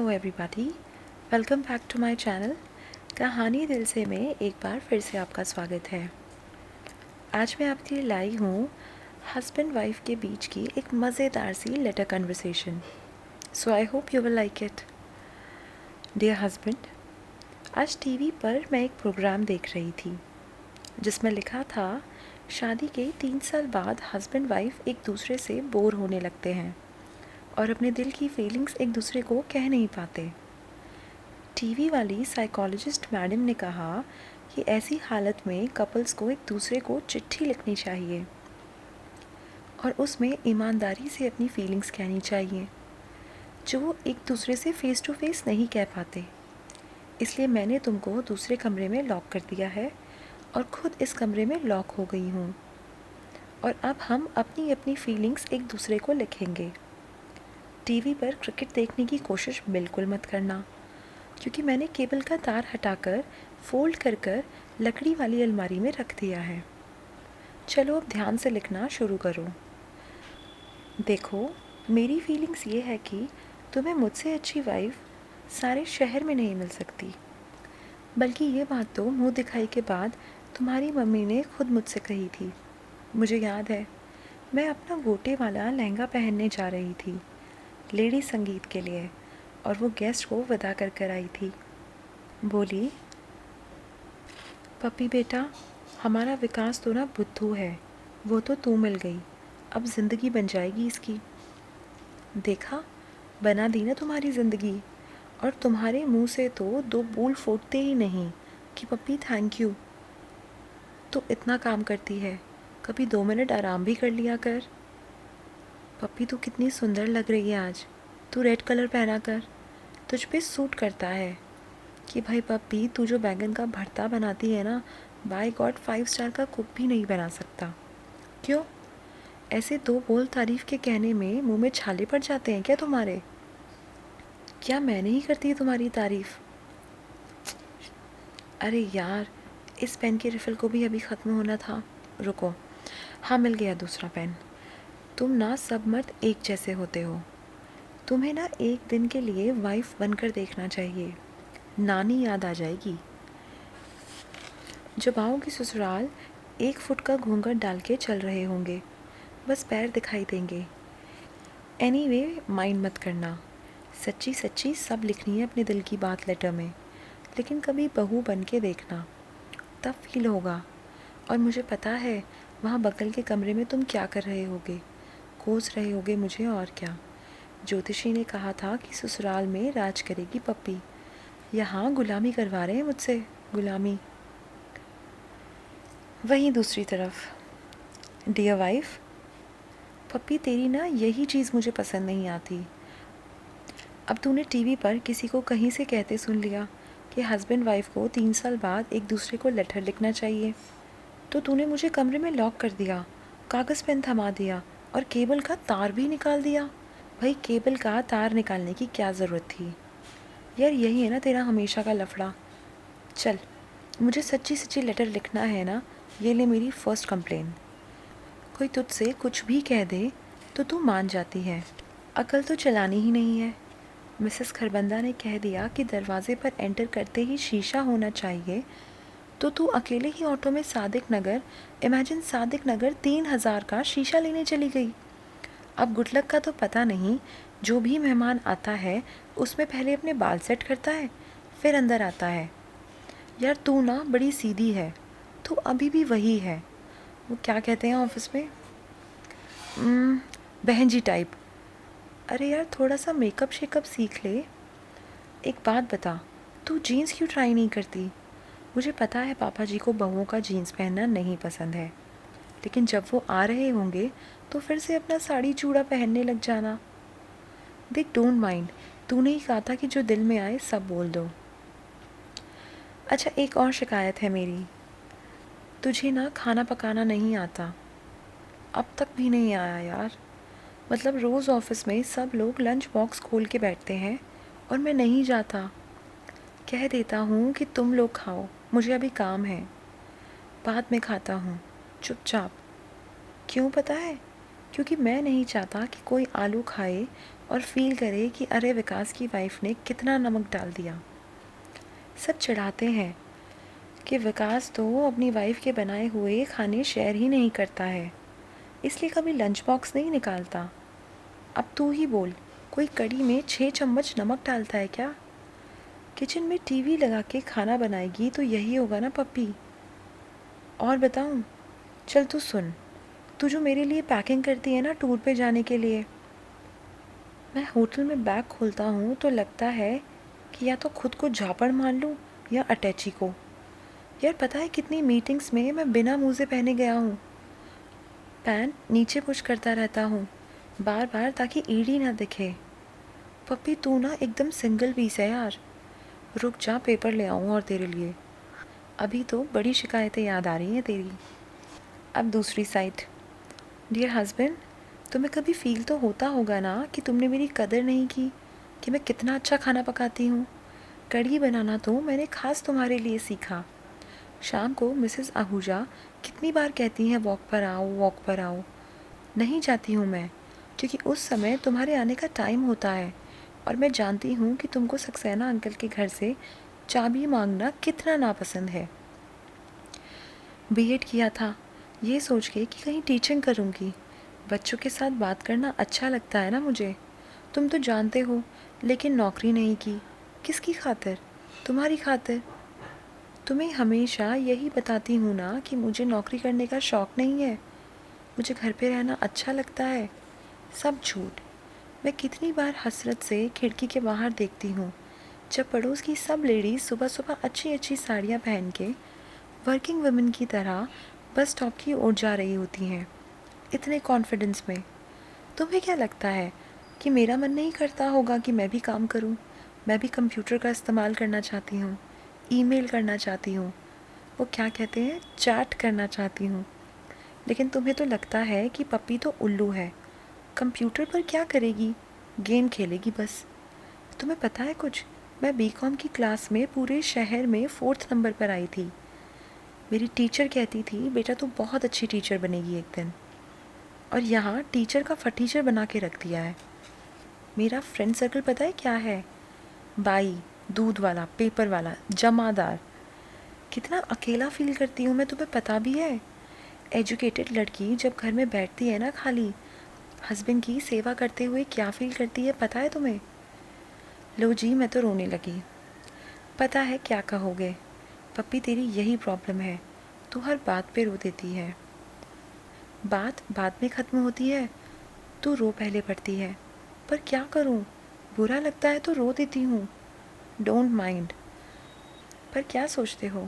Hello everybody, welcome back to my channel कहानी दिल से में एक बार फिर से आपका स्वागत है। आज मैं आपके लिए लाई हूँ हस्बैंड वाइफ के बीच की एक मज़ेदार सी letter conversation. So I hope you will like it. Dear husband, आज टीवी पर मैं एक प्रोग्राम देख रही थी जिसमें लिखा था शादी के 3 साल बाद हस्बैंड वाइफ एक दूसरे से बोर होने लगते हैं और अपने दिल की फीलिंग्स एक दूसरे को कह नहीं पाते। टीवी वाली साइकोलॉजिस्ट मैडम ने कहा कि ऐसी हालत में कपल्स को एक दूसरे को चिट्ठी लिखनी चाहिए और उसमें ईमानदारी से अपनी फीलिंग्स कहनी चाहिए जो वो एक दूसरे से फ़ेस टू फेस नहीं कह पाते। इसलिए मैंने तुमको दूसरे कमरे में लॉक कर दिया है और ख़ुद इस कमरे में लॉक हो गई हूँ और अब हम अपनी अपनी फीलिंग्स एक दूसरे को लिखेंगे। टीवी पर क्रिकेट देखने की कोशिश बिल्कुल मत करना क्योंकि मैंने केबल का तार हटाकर फोल्ड कर लकड़ी वाली अलमारी में रख दिया है। चलो अब ध्यान से लिखना शुरू करो। देखो, मेरी फीलिंग्स ये है कि तुम्हें मुझसे अच्छी वाइफ सारे शहर में नहीं मिल सकती, बल्कि ये बात तो मुंह दिखाई के बाद तुम्हारी मम्मी ने खुद मुझसे कही थी। मुझे याद है, मैं अपना गोटे वाला लहंगा पहनने जा रही थी लेडी संगीत के लिए और वो गेस्ट को विदा कर आई थी। बोली, पप्पी बेटा, हमारा विकास तो ना बुद्धू है, वो तो तू मिल गई, अब ज़िंदगी बन जाएगी इसकी। देखा, बना दी ना तुम्हारी ज़िंदगी, और तुम्हारे मुंह से तो 2 बूल फूटते ही नहीं कि पप्पी थैंक यू। तो इतना काम करती है, कभी 2 मिनट आराम भी कर लिया कर। पप्पी तू कितनी सुंदर लग रही है आज, तू रेड कलर पहना कर, तुझ पे सूट करता है। कि भाई पप्पी, तू जो बैंगन का भरता बनाती है ना, बाय गॉड 5 स्टार का कुक भी नहीं बना सकता। क्यों? ऐसे 2 बोल तारीफ़ के कहने में मुंह में छाले पड़ जाते हैं क्या तुम्हारे? क्या मैं नहीं करती तुम्हारी तारीफ़? अरे यार, इस पेन के रिफ़िल को भी अभी ख़त्म होना था। रुको, हाँ मिल गया दूसरा पेन। तुम ना सब मर्द एक जैसे होते हो। तुम्हें ना एक दिन के लिए वाइफ बनकर देखना चाहिए, नानी याद आ जाएगी। जब आओगी ससुराल, 1 फुट का घूंघट डाल के चल रहे होंगे, बस पैर दिखाई देंगे। एनीवे, माइंड मत करना, सच्ची सच्ची सब लिखनी है अपने दिल की बात लेटर में, लेकिन कभी बहू बन के देखना, तब फील होगा। और मुझे पता है वहाँ बगल के कमरे में तुम क्या कर रहे होगे, कोस रहे होगे मुझे और क्या। ज्योतिषी ने कहा था कि ससुराल में राज करेगी पप्पी, यहाँ गुलामी करवा रहे हैं मुझसे, गुलामी। वहीं दूसरी तरफ, डियर वाइफ, पप्पी तेरी ना यही चीज़ मुझे पसंद नहीं आती। अब तूने टीवी पर किसी को कहीं से कहते सुन लिया कि हस्बैंड वाइफ को 3 साल बाद एक दूसरे को लेटर लिखना चाहिए, तो तूने मुझे कमरे में लॉक कर दिया, कागज़ पेन थमा दिया और केबल का तार भी निकाल दिया। भाई, केबल का तार निकालने की क्या ज़रूरत थी यार? यही है ना तेरा हमेशा का लफड़ा। चल, मुझे सच्ची सच्ची लेटर लिखना है ना, ये ले मेरी फ़र्स्ट कंप्लेन। कोई तुझसे कुछ भी कह दे तो तू मान जाती है, अकल तो चलानी ही नहीं है। मिसेस खरबंदा ने कह दिया कि दरवाजे पर एंटर करते ही शीशा होना चाहिए, तो तू अकेले ही ऑटो में सादिक नगर, इमेजिन सादिक नगर 3000 का शीशा लेने चली गई। अब गुडलक का तो पता नहीं, जो भी मेहमान आता है उसमें पहले अपने बाल सेट करता है फिर अंदर आता है। यार तू ना बड़ी सीधी है, तू अभी भी वही है, वो क्या कहते हैं ऑफिस में, बहन जी टाइप। अरे यार, थोड़ा सा मेकअप शेकअप सीख ले। एक बात बता, तू जीन्स क्यों ट्राई नहीं करती? मुझे पता है पापा जी को बहुओं का जीन्स पहनना नहीं पसंद है, लेकिन जब वो आ रहे होंगे तो फिर से अपना साड़ी चूड़ा पहनने लग जाना। देख, डोंट माइंड, तूने ही कहा था कि जो दिल में आए सब बोल दो। अच्छा, एक और शिकायत है मेरी, तुझे ना खाना पकाना नहीं आता, अब तक भी नहीं आया यार। मतलब रोज़ ऑफिस में सब लोग लंच बॉक्स खोल के बैठते हैं और मैं नहीं जाता। कह देता हूँ कि तुम लोग खाओ, मुझे अभी काम है, बाद में खाता हूँ, चुपचाप। क्यों पता है? क्योंकि मैं नहीं चाहता कि कोई आलू खाए और फील करे कि अरे विकास की वाइफ ने कितना नमक डाल दिया। सब चिढ़ाते हैं कि विकास तो अपनी वाइफ के बनाए हुए खाने शेयर ही नहीं करता है, इसलिए कभी लंच बॉक्स नहीं निकालता। अब तू ही बोल, कोई कढ़ी में 6 चम्मच नमक डालता है क्या? किचन में टीवी लगा के खाना बनाएगी तो यही होगा ना पप्पी। और बताऊं? चल तू सुन, तू जो मेरे लिए पैकिंग करती है ना टूर पे जाने के लिए, मैं होटल में बैग खोलता हूँ तो लगता है कि या तो खुद को झापड़ मार लूँ या अटैची को। यार पता है कितनी मीटिंग्स में मैं बिना मोज़े पहने गया हूँ, पैंट नीचे पुश करता रहता हूँ बार बार ताकि एड़ी ना दिखे। पप्पी तू ना एकदम सिंगल पीस है यार। रुक जा, पेपर ले आऊँ और तेरे लिए। अभी तो बड़ी शिकायतें याद आ रही हैं तेरी। अब दूसरी साइड। डियर हस्बैंड, तुम्हें कभी फील तो होता होगा ना कि तुमने मेरी कदर नहीं की, कि मैं कितना अच्छा खाना पकाती हूँ। कढ़ी बनाना तो मैंने ख़ास तुम्हारे लिए सीखा। शाम को मिसेस आहूजा कितनी बार कहती हैं वॉक पर आओ, वॉक पर आओ। नहीं जाती हूँ मैं, क्योंकि उस समय तुम्हारे आने का टाइम होता है और मैं जानती हूँ कि तुमको सक्सेना अंकल के घर से चाबी मांगना कितना नापसंद है। बीएड किया था ये सोच के कि कहीं टीचिंग करूँगी। बच्चों के साथ बात करना अच्छा लगता है ना मुझे, तुम तो जानते हो। लेकिन नौकरी नहीं की, किसकी खातिर? तुम्हारी खातिर। तुम्हें हमेशा यही बताती हूँ ना कि मुझे नौकरी करने का शौक़ नहीं है, मुझे घर पे रहना अच्छा लगता है। सब झूठ। मैं कितनी बार हसरत से खिड़की के बाहर देखती हूँ जब पड़ोस की सब लेडीज़ सुबह सुबह अच्छी अच्छी साड़ियाँ पहन के वर्किंग वुमेन की तरह बस स्टॉप की ओर जा रही होती हैं, इतने कॉन्फिडेंस में। तुम्हें क्या लगता है कि मेरा मन नहीं करता होगा कि मैं भी काम करूं? मैं भी कंप्यूटर का इस्तेमाल करना चाहती हूं, ईमेल करना चाहती हूं, वो क्या कहते हैं, चैट करना चाहती हूं। लेकिन तुम्हें तो लगता है कि पप्पी तो उल्लू है, कंप्यूटर पर क्या करेगी, गेम खेलेगी बस। तुम्हें पता है कुछ, मैं बीकॉम की क्लास में पूरे शहर में 4th नंबर पर आई थी। मेरी टीचर कहती थी बेटा तू बहुत अच्छी टीचर बनेगी एक दिन, और यहाँ टीचर का फटीचर बना के रख दिया है। मेरा फ्रेंड सर्कल पता है क्या है? बाई, दूध वाला, पेपर वाला, जमादार। कितना अकेला फील करती हूँ मैं, तुम्हें पता भी है? एजुकेटेड लड़की जब घर में बैठती है ना खाली, हस्बैंड की सेवा करते हुए क्या फील करती है पता है तुम्हें? लो जी, मैं तो रोने लगी। पता है क्या कहोगे, पप्पी तेरी यही प्रॉब्लम है, तू हर बात पे रो देती है। बात बाद में ख़त्म होती है, तू रो पहले पड़ती है। पर क्या करूं, बुरा लगता है तो रो देती हूँ। Don't mind. पर क्या सोचते हो,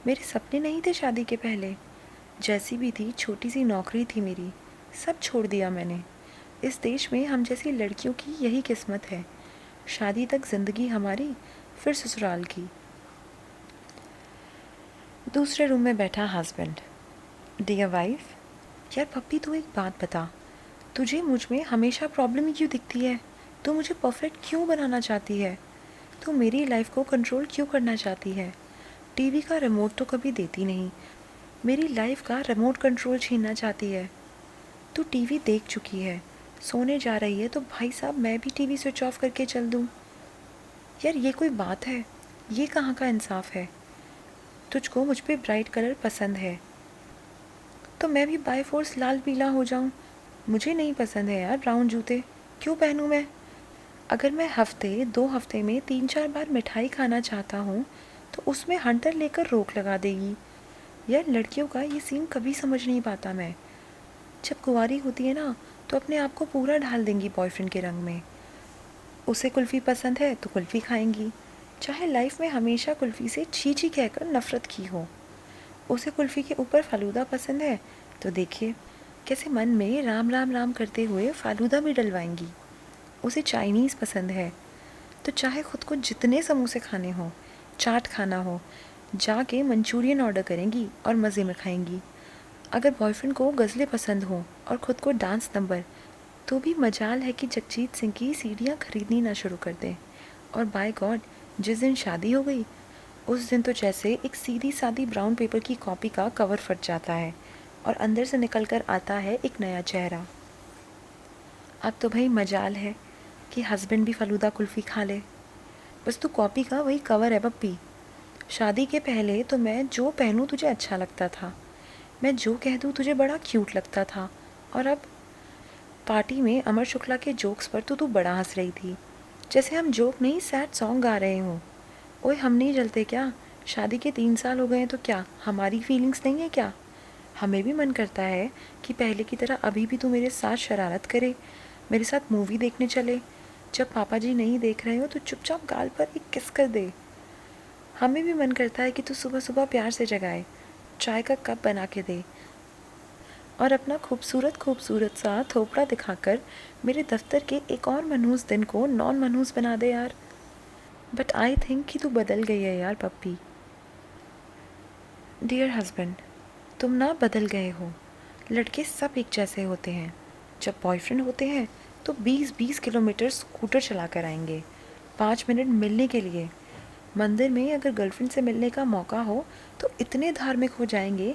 मेरे सपने नहीं थे शादी के पहले? जैसी भी थी, छोटी सी नौकरी थी मेरी, सब छोड़ दिया मैंने। इस देश में हम जैसी लड़कियों की यही किस्मत है, शादी तक ज़िंदगी हमारी, फिर ससुराल की। दूसरे रूम में बैठा हस्बैंड। डियर वाइफ, यार पप्पी तू एक बात बता, तुझे मुझ में हमेशा प्रॉब्लम ही क्यों दिखती है? तू मुझे परफेक्ट क्यों बनाना चाहती है? तू मेरी लाइफ को कंट्रोल क्यों करना चाहती है? टीवी का रिमोट तो कभी देती नहीं, मेरी लाइफ का रिमोट कंट्रोल छीनना चाहती है। तू टीवी देख चुकी है, सोने जा रही है तो भाई साहब मैं भी टीवी स्विच ऑफ करके चल दूँ? यार ये कोई बात है? ये कहाँ का इंसाफ है? तुझको मुझ पे ब्राइट कलर पसंद है तो मैं भी बाय फोर्स लाल पीला हो जाऊं? मुझे नहीं पसंद है यार ब्राउन जूते, क्यों पहनूं मैं? अगर मैं हफ्ते 2 हफ्ते में 3-4 बार मिठाई खाना चाहता हूँ तो उसमें हंटर लेकर रोक लगा देगी। यार लड़कियों का ये सीन कभी समझ नहीं पाता मैं। जब कुंवारी होती है ना तो अपने आप को पूरा ढाल देंगी बॉयफ्रेंड के रंग में। उसे कुल्फ़ी पसंद है तो कुल्फ़ी खाएंगी, चाहे लाइफ में हमेशा कुल्फ़ी से छी छी कहकर नफ़रत की हो। उसे कुल्फ़ी के ऊपर फ़ालूदा पसंद है तो देखिए कैसे मन में राम राम राम करते हुए फ़ालूदा भी डलवाएंगी। उसे चाइनीज़ पसंद है तो चाहे ख़ुद को जितने समोसे खाने हो, चाट खाना हो, जाके मंचूरियन ऑर्डर करेंगी और मज़े में खाएंगी। अगर बॉयफ्रेंड को गज़लें पसंद हो और ख़ुद को डांस नंबर, तो भी मजाल है कि जगजीत सिंह की सीडियाँ खरीदनी ना शुरू कर दें। और बाय गॉड, जिस दिन शादी हो गई उस दिन तो जैसे एक सीधी सादी ब्राउन पेपर की कॉपी का कवर फट जाता है, और अंदर से निकल कर आता है एक नया चेहरा। अब तो भाई मजाल है कि हस्बैंड भी फ़लूदा कुल्फ़ी खा ले। बस तू कॉपी का वही कवर है पप्पी। शादी के पहले तो मैं जो पहनूँ तुझे अच्छा लगता था, मैं जो कह दूँ तुझे बड़ा क्यूट लगता था, और अब पार्टी में अमर शुक्ला के जोक्स पर तो तू बड़ा हंस रही थी, जैसे हम जोक नहीं सैड सॉन्ग गा रहे हों। ओए हम नहीं जलते क्या? शादी के 3 साल हो गए हैं तो क्या हमारी फीलिंग्स नहीं है क्या? हमें भी मन करता है कि पहले की तरह अभी भी तू मेरे साथ शरारत करे, मेरे साथ मूवी देखने चले, जब पापा जी नहीं देख रहे हो तो चुपचाप गाल पर एक किस कर दे। हमें भी मन करता है कि तू सुबह सुबह प्यार से जगाए, चाय का कप बना के दे और अपना खूबसूरत खूबसूरत सा थोपड़ा दिखाकर मेरे दफ्तर के एक और मनहूस दिन को नॉन मनहूस बना दे यार। बट आई थिंक कि तू बदल गई है यार पप्पी। डियर हस्बैंड, तुम ना बदल गए हो। लड़के सब एक जैसे होते हैं। जब बॉयफ्रेंड होते हैं तो 20-20 किलोमीटर स्कूटर चला कर आएंगे 5 मिनट मिलने के लिए। मंदिर में अगर गर्लफ्रेंड से मिलने का मौका हो तो इतने धार्मिक हो जाएंगे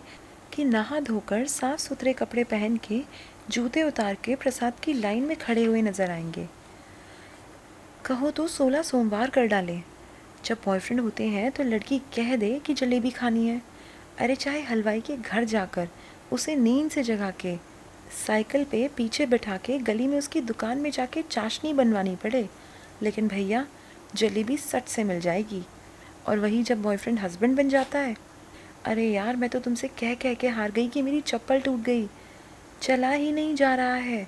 कि नहा धोकर साफ सुथरे कपड़े पहन के जूते उतार के प्रसाद की लाइन में खड़े हुए नजर आएंगे। कहो तो 16 सोमवार कर डालें। जब बॉयफ्रेंड होते हैं तो लड़की कह दे कि जलेबी खानी है, अरे चाहे हलवाई के घर जाकर उसे नींद से जगा के साइकिल पे पीछे बैठा के गली में उसकी दुकान में जाके चाशनी बनवानी पड़े, लेकिन भैया जलेबी सट से मिल जाएगी। और वही जब बॉयफ्रेंड हस्बैंड बन जाता है, अरे यार मैं तो तुमसे कह कह के हार गई कि मेरी चप्पल टूट गई, चला ही नहीं जा रहा है,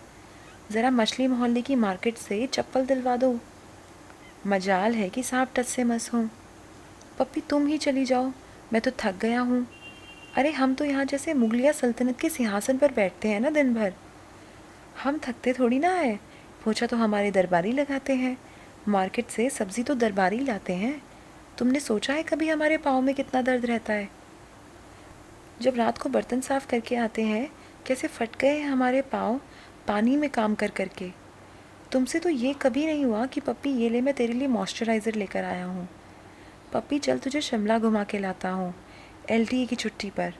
ज़रा मछली मोहल्ले की मार्केट से चप्पल दिलवा दो। मजाल है कि सांप टच से मस हों। पप्पी तुम ही चली जाओ, मैं तो थक गया हूँ। अरे हम तो यहाँ जैसे मुगलिया सल्तनत के सिंहासन पर बैठते हैं ना दिन भर, हम थकते थोड़ी ना है। पोछा तो हमारे दरबारी लगाते हैं, मार्केट से सब्ज़ी तो दरबारी लाते हैं। तुमने सोचा है कभी हमारे पाँव में कितना दर्द रहता है? जब रात को बर्तन साफ़ करके आते हैं कैसे फट गए हैं हमारे पाँव पानी में काम कर करके। तुमसे तो ये कभी नहीं हुआ कि पप्पी ये ले मैं तेरे लिए मॉइस्चराइज़र लेकर आया हूँ। पप्पी चल तुझे शिमला घुमा के लाता हूँ एलटीए की छुट्टी पर।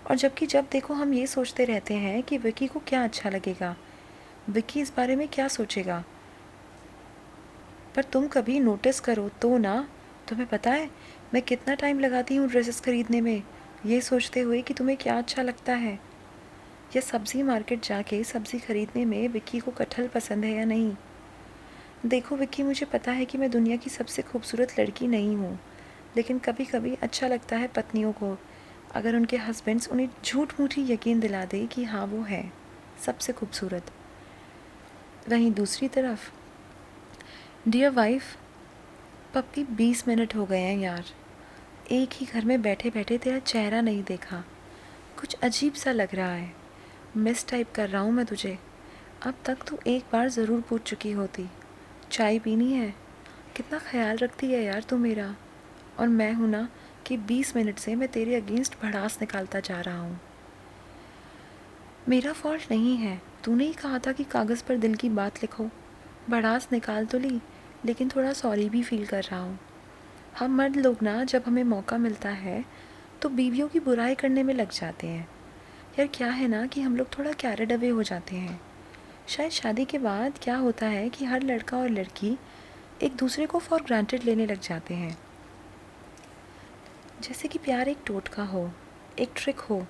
और जबकि जब देखो हम ये सोचते रहते हैं कि विकी को क्या अच्छा लगेगा, विकी इस बारे में क्या सोचेगा। पर तुम कभी नोटिस करो तो ना, तुम्हें पता है मैं कितना टाइम लगाती हूँ ड्रेसेस खरीदने में, ये सोचते हुए कि तुम्हें क्या अच्छा लगता है। या सब्ज़ी मार्केट जाके सब्ज़ी खरीदने में विक्की को कटहल पसंद है या नहीं। देखो विक्की, मुझे पता है कि मैं दुनिया की सबसे खूबसूरत लड़की नहीं हूँ, लेकिन कभी कभी अच्छा लगता है पत्नियों को अगर उनके हस्बैंड्स उन्हें झूठ मूठी यकीन दिला दे कि हाँ वो है सबसे खूबसूरत। वहीं दूसरी तरफ, डियर वाइफ, पप्पी 20 मिनट हो गए हैं यार, एक ही घर में बैठे बैठे तेरा चेहरा नहीं देखा, कुछ अजीब सा लग रहा है। मिस टाइप कर रहा हूँ मैं तुझे। अब तक तो एक बार ज़रूर पूछ चुकी होती, चाय पीनी है? कितना ख्याल रखती है यार तू मेरा। और मैं हूँ ना कि 20 मिनट से मैं तेरे अगेंस्ट भड़ास निकालता जा रहा हूँ। मेरा फॉल्ट नहीं है, तूने ही कहा था कि कागज़ पर दिल की बात लिखो। भड़ास निकाल तो ली, लेकिन थोड़ा सॉरी भी फील कर रहा हूँ। हम मर्द लोग ना जब हमें मौका मिलता है तो बीवियों की बुराई करने में लग जाते हैं। यार क्या है ना कि हम लोग थोड़ा कैरेड अवे हो जाते हैं। शायद शादी के बाद क्या होता है कि हर लड़का और लड़की एक दूसरे को फॉर ग्रांटेड लेने लग जाते हैं, जैसे कि प्यार एक टोटका हो, एक ट्रिक हो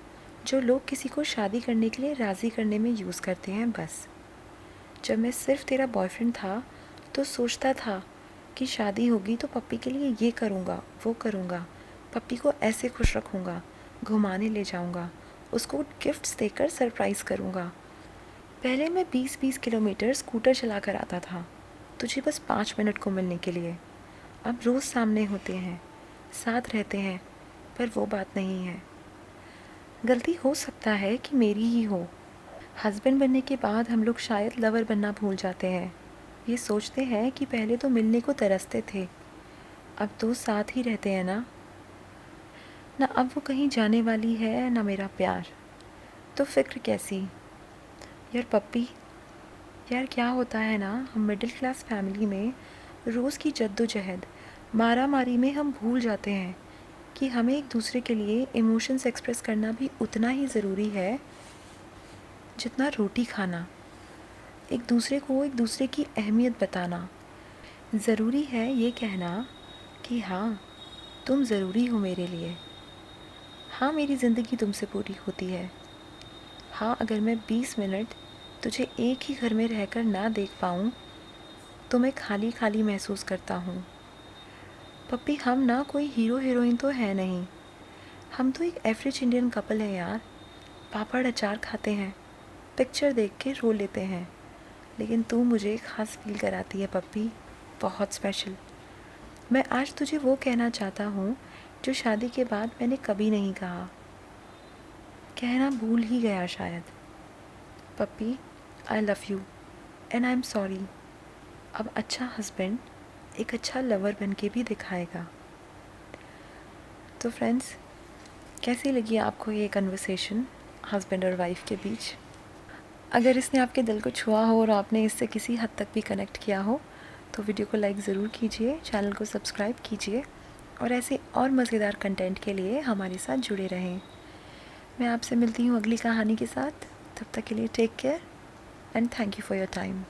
जो लोग किसी को शादी करने के लिए राज़ी करने में यूज़ करते हैं बस। जब मैं सिर्फ तेरा बॉयफ्रेंड था तो सोचता था कि शादी होगी तो पप्पी के लिए ये करूँगा वो करूँगा, पप्पी को ऐसे खुश रखूँगा, घुमाने ले जाऊँगा, उसको गिफ्ट्स देकर सरप्राइज़ करूँगा। पहले मैं 20-20 किलोमीटर स्कूटर चला कर आता था तुझे बस 5 मिनट को मिलने के लिए। अब रोज़ सामने होते हैं, साथ रहते हैं, पर वो बात नहीं है। गलती हो सकता है कि मेरी ही हो। हस्बैंड बनने के बाद हम लोग शायद लवर बनना भूल जाते हैं। ये सोचते हैं कि पहले तो मिलने को तरसते थे, अब तो साथ ही रहते हैं ना। ना अब वो कहीं जाने वाली है ना मेरा प्यार, तो फिक्र कैसी। यार पप्पी, यार क्या होता है ना, हम मिडिल क्लास फैमिली में रोज़ की जद्दोजहद मारा मारी में हम भूल जाते हैं कि हमें एक दूसरे के लिए इमोशंस एक्सप्रेस करना भी उतना ही ज़रूरी है जितना रोटी खाना। एक दूसरे को एक दूसरे की अहमियत बताना। ज़रूरी है ये कहना कि हाँ, तुम ज़रूरी हो मेरे लिए। हाँ, मेरी ज़िंदगी तुमसे पूरी होती है। हाँ, अगर मैं 20 मिनट तुझे एक ही घर में रहकर ना देख पाऊँ तो मैं खाली खाली महसूस करता हूँ। पप्पी, हम ना कोई हीरो हीरोइन तो है नहीं, हम तो एक एवरेज इंडियन कपल है यार। पापड़ अचार खाते हैं, पिक्चर देख के रो लेते हैं, लेकिन तू मुझे ख़ास फील कराती है पप्पी, बहुत स्पेशल। मैं आज तुझे वो कहना चाहता हूँ जो शादी के बाद मैंने कभी नहीं कहा, कहना भूल ही गया शायद। Puppy, I love you and I am sorry. अब अच्छा हस्बैंड एक अच्छा लवर बन के भी दिखाएगा। तो फ्रेंड्स, कैसी लगी आपको ये कन्वर्सेशन हस्बैंड और वाइफ के बीच? अगर इसने आपके दिल को छुआ हो और आपने इससे किसी हद तक भी कनेक्ट किया हो तो वीडियो को लाइक ज़रूर कीजिए, चैनल को सब्सक्राइब कीजिए और ऐसे और मज़ेदार कंटेंट के लिए हमारे साथ जुड़े रहें। मैं आपसे मिलती हूँ अगली कहानी के साथ। तब तक के लिए take care and thank you for your time.